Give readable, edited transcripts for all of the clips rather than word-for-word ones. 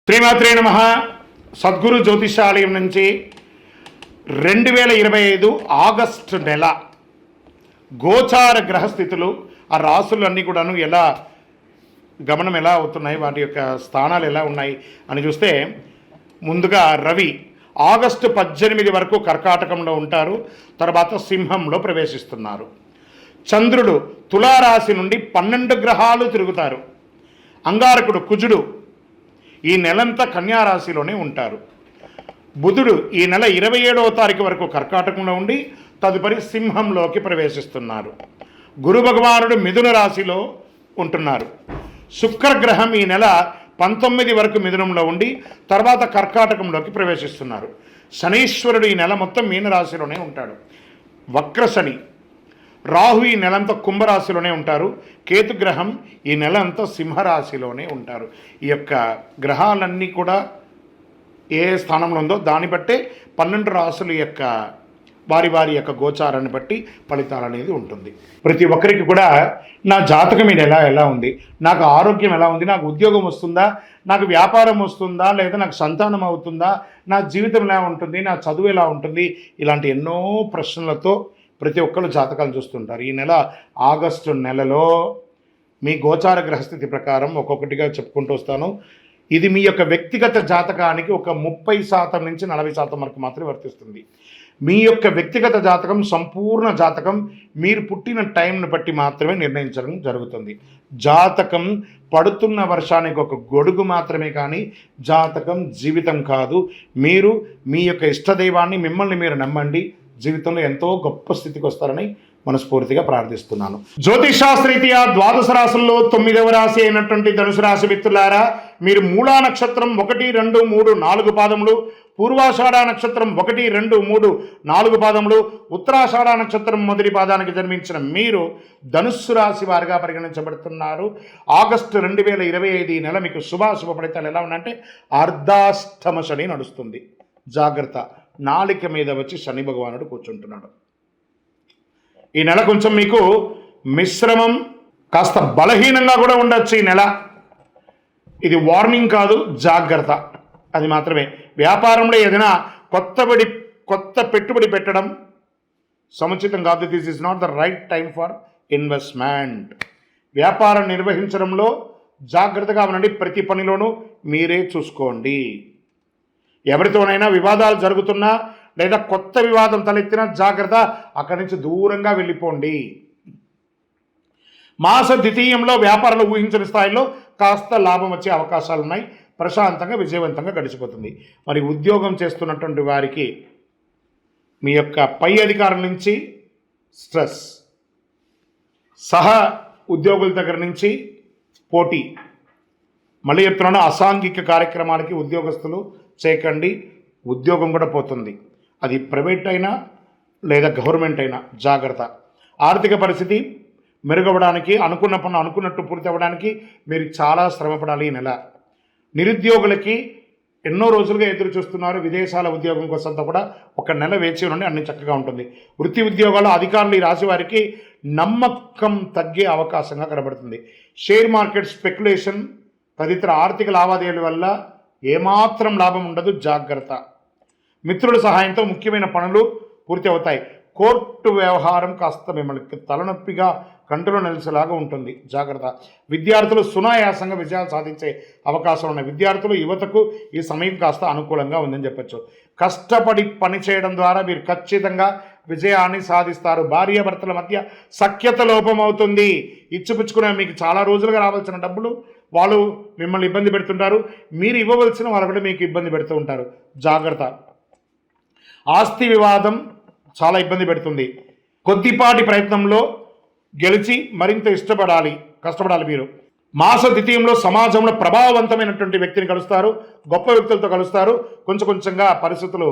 శ్రీమాత్రే నమః. సద్గురు జ్యోతిషాలయం నుంచి 2025 ఆగస్టు నెల గోచార గ్రహస్థితులు, ఆ రాసులన్నీ కూడాను ఎలా గమనం ఎలా అవుతున్నాయి, వాటి యొక్క స్థానాలు ఎలా ఉన్నాయి అని చూస్తే, ముందుగా రవి ఆగస్టు 18 వరకు కర్కాటకంలో ఉంటారు, తర్వాత సింహంలో ప్రవేశిస్తున్నారు. చంద్రుడు తులారాశి నుండి 12 గ్రహాలు తిరుగుతారు. అంగారకుడు కుజుడు ఈ నెలంతా కన్యారాశిలోనే ఉంటారు. బుధుడు ఈ నెల 27వ తారీఖు వరకు కర్కాటకంలో ఉండి తదుపరి సింహంలోకి ప్రవేశిస్తున్నారు. గురు భగవానుడు మిథున రాశిలో ఉంటున్నారు. శుక్రగ్రహం ఈ నెల 19 వరకు మిథునంలో ఉండి తర్వాత కర్కాటకంలోకి ప్రవేశిస్తున్నారు. శనీశ్వరుడు ఈ నెల మొత్తం మీనరాశిలోనే ఉంటాడు. వక్రశని. రాహు ఈ నెలంతా కుంభరాశిలోనే ఉంటారు. కేతుగ్రహం ఈ నెల అంతా సింహరాశిలోనే ఉంటారు. ఈ యొక్క గ్రహాలన్నీ కూడా ఏ స్థానంలో ఉందో దాన్ని బట్టే 12 రాశుల యొక్క వారి యొక్క గోచారాన్ని బట్టి ఫలితాలు అనేది ఉంటుంది. ప్రతి ఒక్కరికి కూడా నా జాతకం ఈ నెల ఎలా ఉంది, నాకు ఆరోగ్యం ఎలా ఉంది, నాకు ఉద్యోగం వస్తుందా, నాకు వ్యాపారం వస్తుందా, లేదా నాకు సంతానం అవుతుందా, నా జీవితం ఎలా ఉంటుంది, నా చదువు ఎలా ఉంటుంది, ఇలాంటి ఎన్నో ప్రశ్నలతో ప్రతి ఒక్కరు జాతకాలు చూస్తుంటారు. ఈ నెల ఆగస్టు నెలలో మీ గోచార గ్రహస్థితి ప్రకారం ఒక్కొక్కటిగా చెప్పుకుంటూ వస్తాను. ఇది మీ యొక్క వ్యక్తిగత జాతకానికి ఒక 30% నుంచి 40% వరకు మాత్రమే వర్తిస్తుంది. మీ యొక్క వ్యక్తిగత జాతకం, సంపూర్ణ జాతకం మీరు పుట్టిన టైంను బట్టి మాత్రమే నిర్ణయించడం జరుగుతుంది. జాతకం పడుతున్న వర్షానికి ఒక గొడుగు మాత్రమే, కానీ జాతకం జీవితం కాదు. మీరు మీ యొక్క ఇష్టదైవాన్ని, మిమ్మల్ని మీరు నమ్మండి, జీవితంలో ఎంతో గొప్ప స్థితికి వస్తారని మనస్ఫూర్తిగా ప్రార్థిస్తున్నాను. జ్యోతిషాస్త్రీత్యా ద్వాదశ రాశుల్లో 9వ రాశి అయినటువంటి ధనుసు రాశి మిత్రులారా, మీరు మూలా నక్షత్రం 1, 2, 3, 4 పాదములు, పూర్వాషాఢ నక్షత్రం 1, 2, 3, 4 పాదములు, ఉత్తరాషాఢ నక్షత్రం మొదటి పాదానికి జన్మించిన మీరు ధనుస్సు రాశి వారిగా పరిగణించబడుతున్నారు. ఆగస్టు 2025 నెల మీకు శుభాశుభ ఫలితాలు ఎలా ఉన్నాయంటే, అర్ధాష్టమ శని నడుస్తుంది. జాగ్రత్త, నాలిక మీద వచ్చి శని భగవానుడు కూర్చుంటున్నాడు. ఈ నెల కొంచెం మీకు మిశ్రమం, కాస్త బలహీనంగా కూడా ఉండొచ్చు. ఈ నెల ఇది వార్నింగ్ కాదు, జాగ్రత్త అది మాత్రమే. వ్యాపారంలో ఏదైనా కొత్త పెట్టుబడి పెట్టడం సముచితం కాదు. This is not the right time for investment. వ్యాపారం నిర్వహించడంలో జాగ్రత్తగా ఉండండి. ప్రతి పనిలోనూ మీరే చూసుకోండి. ఎవరితోనైనా వివాదాలు జరుగుతున్నా లేదా కొత్త వివాదం తలెత్తినా జాగ్రత్త, అక్కడి నుంచి దూరంగా వెళ్ళిపోండి. మాస ద్వితీయంలో వ్యాపారంలో ఊహించని స్థాయిలో కాస్త లాభం వచ్చే అవకాశాలు ఉన్నాయి. ప్రశాంతంగా విజయవంతంగా గడిచిపోతుంది. మరి ఉద్యోగం చేస్తున్నటువంటి వారికి మీ యొక్క పై అధికారుల నుంచి స్ట్రెస్, సహా ఉద్యోగుల దగ్గర నుంచి పోటీ, మళ్ళీ చెప్తున్నాను, అసాంఘిక కార్యక్రమాలకి ఉద్యోగస్తులు చేయకండి. ఉద్యోగం కూడా పోతుంది. అది ప్రైవేట్ అయినా లేదా గవర్నమెంట్ అయినా జాగ్రత్త. ఆర్థిక పరిస్థితి మెరుగవడానికి, అనుకున్న పనులు అనుకున్నట్టు పూర్తి అవ్వడానికి మీరు చాలా శ్రమపడాలి. ఈ నెల నిరుద్యోగులకి ఎన్నో రోజులుగా ఎదురు చూస్తున్నారు. విదేశాల ఉద్యోగం కోసంతో కూడా ఒక నెల వేచి ఉండి అన్ని చక్కగా ఉంటుంది. వృత్తి ఉద్యోగాలు అధికారులు ఈ రాశి వారికి నమ్మకం తగ్గే అవకాశంగా కనబడుతుంది. షేర్ మార్కెట్ స్పెక్యులేషన్ తదితర ఆర్థిక లావాదేవీల వల్ల ఏమాత్రం లాభం ఉండదు, జాగ్రత్త. మిత్రుల సహాయంతో ముఖ్యమైన పనులు పూర్తి అవుతాయి. కోర్టు వ్యవహారం కాస్త మిమ్మల్ని తలనొప్పిగా కంటిలో నిలిచేలాగా ఉంటుంది, జాగ్రత్త. విద్యార్థులు సునాయాసంగా విజయాలు సాధించే అవకాశం ఉన్నాయి. విద్యార్థులు, యువతకు ఈ సమయం కాస్త అనుకూలంగా ఉందని చెప్పచ్చు. కష్టపడి పనిచేయడం ద్వారా మీరు ఖచ్చితంగా విజయాన్ని సాధిస్తారు. భార్యాభర్తల మధ్య సఖ్యత లోపం అవుతుంది. ఇచ్చిపుచ్చుకునే మీకు చాలా రోజులుగా రావాల్సిన డబ్బులు వాళ్ళు మిమ్మల్ని ఇబ్బంది పెడుతుంటారు. మీరు ఇవ్వవలసిన వాళ్ళు కూడా మీకు ఇబ్బంది పెడుతూ ఉంటారు, జాగ్రత్త. ఆస్తి వివాదం చాలా ఇబ్బంది పెడుతుంది. కొద్దిపాటి ప్రయత్నంలో గెలిచి మరింత కష్టపడాలి మీరు. మాస ద్వితీయంలో సమాజంలో ప్రభావవంతమైనటువంటి వ్యక్తిని కలుస్తారు, గొప్ప వ్యక్తులతో కలుస్తారు. కొంచెంగా పరిస్థితులు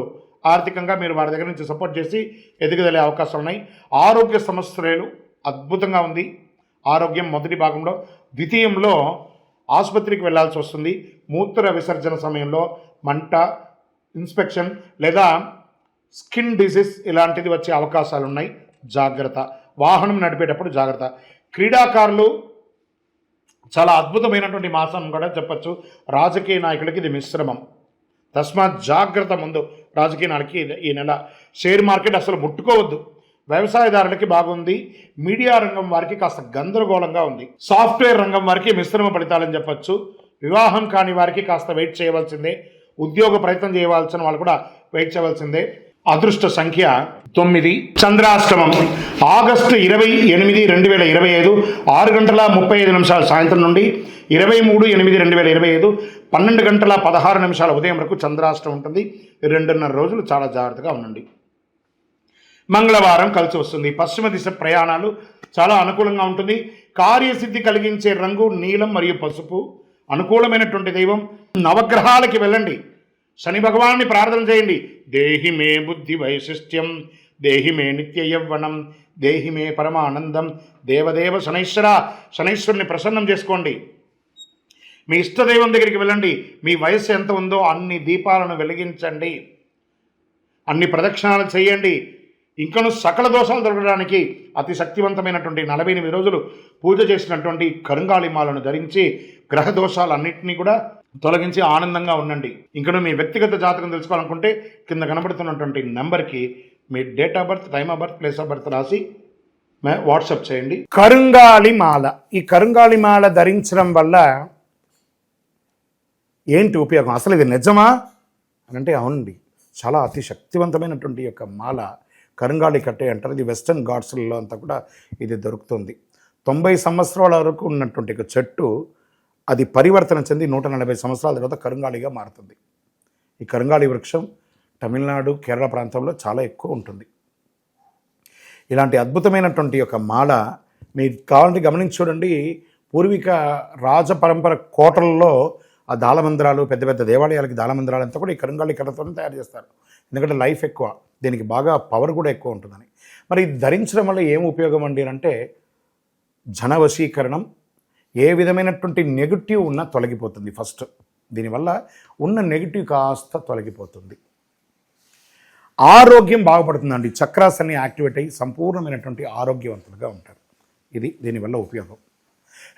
ఆర్థికంగా మీరు వారి దగ్గర నుంచి సపోర్ట్ చేసి ఎదుగుదలే అవకాశాలు ఉన్నాయి. ఆరోగ్య సమస్యలు అద్భుతంగా ఉంది. ఆరోగ్యం మొదటి భాగంలో. ద్వితీయంలో ఆసుపత్రికి వెళ్లాల్సి వస్తుంది. మూత్ర విసర్జన సమయంలో మంట, ఇన్స్పెక్షన్ లేదా స్కిన్ డిసీజ్ ఇలాంటిది వచ్చే అవకాశాలు ఉన్నాయి, జాగ్రత్త. వాహనం నడిపేటప్పుడు జాగ్రత్త. క్రీడాకారులు చాలా అద్భుతమైనటువంటి మాసం కూడా చెప్పచ్చు. రాజకీయ నాయకులకి ఇది మిశ్రమం, తస్మాత్ జాగ్రత్త. ముందు రాజకీయ నాయకులకి ఈ నెల షేర్ మార్కెట్ అసలు ముట్టుకోవద్దు. వ్యవసాయదారులకి బాగుంది. మీడియా రంగం వారికి కాస్త గందరగోళంగా ఉంది. సాఫ్ట్వేర్ రంగం వారికి మిశ్రమ ఫలితాలని చెప్పచ్చు. వివాహం కాని వారికి కాస్త వెయిట్ చేయవలసిందే. ఉద్యోగ ప్రయత్నం చేయవలసిన వాళ్ళు కూడా వెయిట్ చేయవలసిందే. అదృష్ట సంఖ్య 9. చంద్రాష్టమం ఆగస్టు 28, 2025 6:35 సాయంత్రం నుండి 23/8, 2025 12:16 ఉదయం వరకు చంద్రాష్టమం ఉంటుంది. 2.5 రోజులు చాలా జాగ్రత్తగా ఉండండి. మంగళవారం కలిసి వస్తుంది. పశ్చిమ దిశ ప్రయాణాలు చాలా అనుకూలంగా ఉంటుంది. కార్యసిద్ధి కలిగించే రంగు నీలం మరియు పసుపు. అనుకూలమైనటువంటి దైవం నవగ్రహాలకి వెళ్ళండి. శని భగవాన్ని ప్రార్థన చేయండి. దేహి మే బుద్ధి వైశిష్ట్యం, దేహి మే నిత్య యవ్వనం, దేహి మే పరమానందం. దేవదేవ శనైశ్వర, శనైశ్వరుని ప్రసన్నం చేసుకోండి. మీ ఇష్టదైవం దగ్గరికి వెళ్ళండి. మీ వయస్సు ఎంత ఉందో అన్ని దీపాలను వెలిగించండి, అన్ని ప్రదక్షిణాలు చేయండి. ఇంకను సకల దోషాలు దొరకడానికి అతి శక్తివంతమైనటువంటి 48 రోజులు పూజ చేసినటువంటి కరుంగాళిమాలను ధరించి గ్రహ దోషాలన్నింటినీ కూడా తొలగించి ఆనందంగా ఉండండి. ఇంకను మీ వ్యక్తిగత జాతకం తెలుసుకోవాలనుకుంటే కింద కనబడుతున్నటువంటి నెంబర్కి మీ date of birth, time of birth, place of birth రాసి వాట్సాప్ చేయండి. కరుంగాళిమాల, ఈ కరుంగాళిమాల ధరించడం వల్ల ఏంటి ఉపయోగం? అసలు ఇది నిజమా అని అంటే అవునండి, చాలా అతి శక్తివంతమైనటువంటి యొక్క మాల కరుంగాళి కట్టే అంటారు. ఇది వెస్టర్న్ ఘాట్స్లలో అంతా కూడా ఇది దొరుకుతుంది. 90 సంవత్సరాల వరకు ఉన్నటువంటి ఒక చెట్టు అది పరివర్తన చెంది 140 సంవత్సరాల తర్వాత కరుంగాళిగా మారుతుంది. ఈ కరుంగాళి వృక్షం తమిళనాడు, కేరళ ప్రాంతంలో చాలా ఎక్కువ ఉంటుంది. ఇలాంటి అద్భుతమైనటువంటి యొక్క మాల మీరు కావాలంటే గమనించి చూడండి. పూర్వీక రాజ పరంపర కోటలలో ఆ దాళమందిరాలు, పెద్ద పెద్ద దేవాలయాలకి దాళమందిరాలు అంతా కూడా ఈ కరుంగాళి కర్రతో తయారు చేస్తారు. ఎందుకంటే లైఫ్ ఎక్కువ, దీనికి బాగా పవర్ కూడా ఎక్కువ ఉంటుందని. మరి ధరించడం వల్ల ఏం ఉపయోగం అండి అంటే జనవశీకరణం, ఏ విధమైనటువంటి నెగిటివ్ ఉన్నా తొలగిపోతుంది. ఫస్ట్ దీనివల్ల ఉన్న నెగిటివ్ కాస్త తొలగిపోతుంది. ఆరోగ్యం బాగుపడుతుందండి. చక్రాస్ అన్ని యాక్టివేట్ అయ్యి సంపూర్ణమైనటువంటి ఆరోగ్యవంతులుగా ఉంటారు. ఇది దీనివల్ల ఉపయోగం.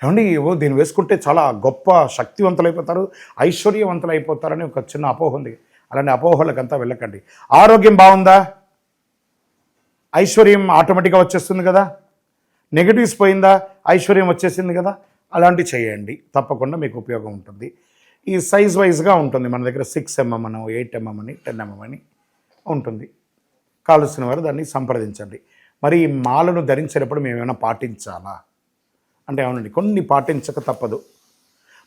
ఏమండి దీన్ని వేసుకుంటే చాలా గొప్ప శక్తివంతులు అయిపోతారు, ఐశ్వర్యవంతులు అయిపోతారని ఒక చిన్న అపోహ ఉంది. అలాంటి అపోహలకంతా వెళ్ళకండి. ఆరోగ్యం బాగుందా, ఐశ్వర్యం ఆటోమేటిక్గా వచ్చేస్తుంది కదా. నెగిటివ్స్ పోయిందా, ఐశ్వర్యం వచ్చేసింది కదా. అలాంటివి చేయండి, తప్పకుండా మీకు ఉపయోగం ఉంటుంది. ఈ సైజ్ వైజ్గా ఉంటుంది. మన దగ్గర 6 mm అని, 8 mm అని, 10 mm అని ఉంటుంది. కావలసిన వారు దాన్ని సంప్రదించండి. మరి ఈ మాలను ధరించేటప్పుడు మేము ఏమైనా పాటించాలా అంటే అవునండి, కొన్ని పాటించక తప్పదు.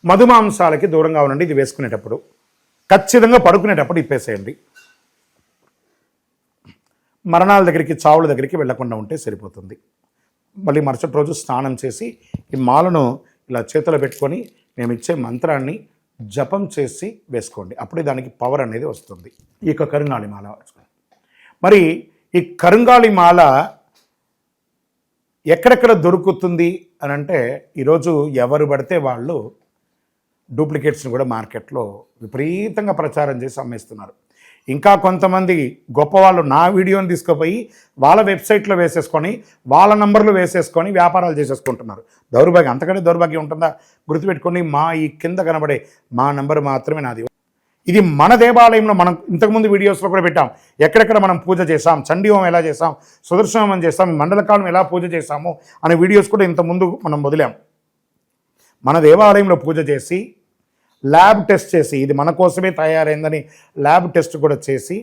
మధుమాంసాలకి దూరంగా ఉండండి. ఇది వేసుకునేటప్పుడు ఖచ్చితంగా పడుకునేటప్పుడు ఇప్పేసేయండి. మరణాల దగ్గరికి, చావుల దగ్గరికి వెళ్లకుండా ఉంటే సరిపోతుంది. మళ్ళీ మరుసటి రోజు స్నానం చేసి ఈ మాలను ఇలా చేతిలో పెట్టుకొని మేము ఇచ్చే మంత్రాన్ని జపం చేసి వేసుకోండి. అప్పుడే దానికి పవర్ అనేది వస్తుంది. ఈ యొక్క కరుంగాళి మాల మరి ఈ కరుంగాళి మాల ఎక్కడెక్కడ దొరుకుతుంది అని అంటే ఈరోజు ఎవరు పడితే వాళ్ళు డూప్లికేట్స్ని కూడా మార్కెట్లో విపరీతంగా ప్రచారం చేసి అమ్మేస్తున్నారు. ఇంకా కొంతమంది గొప్పవాళ్ళు నా వీడియోని తీసుకుపోయి వాళ్ళ వెబ్సైట్లో వేసేసుకొని వాళ్ళ నంబర్లు వేసేసుకొని వ్యాపారాలు చేసేసుకుంటున్నారు. దౌర్భాగ్యం, అంతకంటే దౌర్భాగ్యం ఉంటుందా? గుర్తుపెట్టుకొని మా ఈ కింద కనబడే మా నంబర్ మాత్రమే నాది. ఇది మన దేవాలయంలో మనం ఇంతకుముందు వీడియోస్లో కూడా పెట్టాం. ఎక్కడెక్కడ మనం పూజ చేసాం, చండీహోమం ఎలా చేసాం, సుదర్శనం చేస్తాం, మండలకాలం ఎలా పూజ చేసాము అనే వీడియోస్ కూడా ఇంతకుముందు మనం వదిలాం. మన దేవాలయంలో పూజ చేసి ల్యాబ్ టెస్ట్ చేసి ఇది మన కోసమే తయారైందని ల్యాబ్ టెస్ట్ కూడా చేసి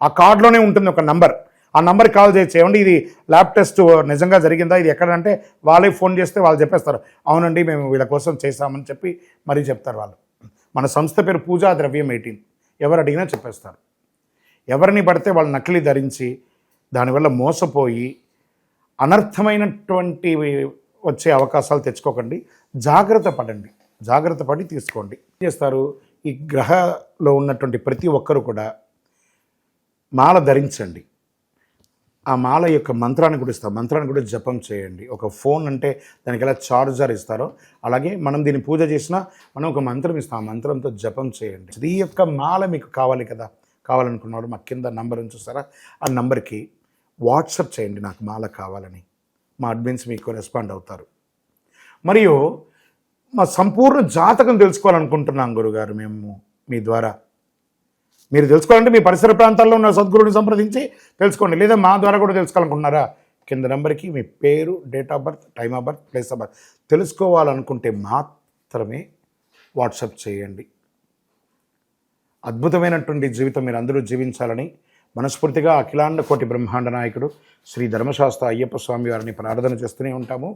ఆ కార్డులోనే ఉంటుంది ఒక నంబర్. ఆ నంబర్కి కాల్ చేయండి, ఇది ల్యాబ్ టెస్ట్ నిజంగా జరిగిందా, ఇది ఎక్కడంటే వాళ్ళే ఫోన్ చేస్తే వాళ్ళు చెప్పేస్తారు, అవునండి మేము వీళ్ళ కోసం చేశామని చెప్పి మరీ చెప్తారు వాళ్ళు. మన సంస్థ పేరు పూజా ద్రవ్యం 18. ఎవరు అడిగినా చెప్పేస్తారు. ఎవరిని పడితే వాళ్ళు నకిలీ ధరించి దానివల్ల మోసపోయి అనర్థమైనటువంటి వచ్చే అవకాశాలు తెచ్చుకోకండి. జాగ్రత్త పడండి, జాగ్రత్త పడి తీసుకోండి. ఏం చేస్తారు, ఈ గ్రహలో ఉన్నటువంటి ప్రతి ఒక్కరు కూడా మాల ధరించండి. ఆ మాల యొక్క మంత్రాన్ని కూడా ఇస్తారు, మంత్రాన్ని కూడా జపం చేయండి. ఒక ఫోన్ అంటే దానికి ఎలా చార్జర్ ఇస్తారో అలాగే మనం దీన్ని పూజ చేసినా మనం ఒక మంత్రం ఇస్తాం, ఆ మంత్రంతో జపం చేయండి. ఈ యొక్క మాల మీకు కావాలి కదా, కావాలనుకున్నవాడు మా కింద నంబర్ చూస్తారా, ఆ నంబర్కి వాట్సాప్ చేయండి నాకు మాల కావాలని. మా అడ్మిన్స్ మీకు రెస్పాండ్ అవుతారు. మరియు మా సంపూర్ణ జాతకం తెలుసుకోవాలనుకుంటున్నాం గురుగారు మేము మీ ద్వారా. మీరు తెలుసుకోవాలంటే మీ పరిసర ప్రాంతాల్లో ఉన్న సద్గురుని సంప్రదించి తెలుసుకోండి, లేదా మా ద్వారా కూడా తెలుసుకోవాలనుకుంటున్నారా? కింద నెంబర్కి మీ పేరు, date of birth, time of birth, place of birth తెలుసుకోవాలనుకుంటే మాత్రమే వాట్సాప్ చేయండి. అద్భుతమైనటువంటి జీవితం మీరు అందరూ జీవించాలని మనస్ఫూర్తిగా అఖిలాండ కోటి బ్రహ్మాండ నాయకుడు శ్రీ ధర్మశాస్త్ర అయ్యప్ప స్వామి వారిని ప్రార్థన చేస్తూనే ఉంటాము.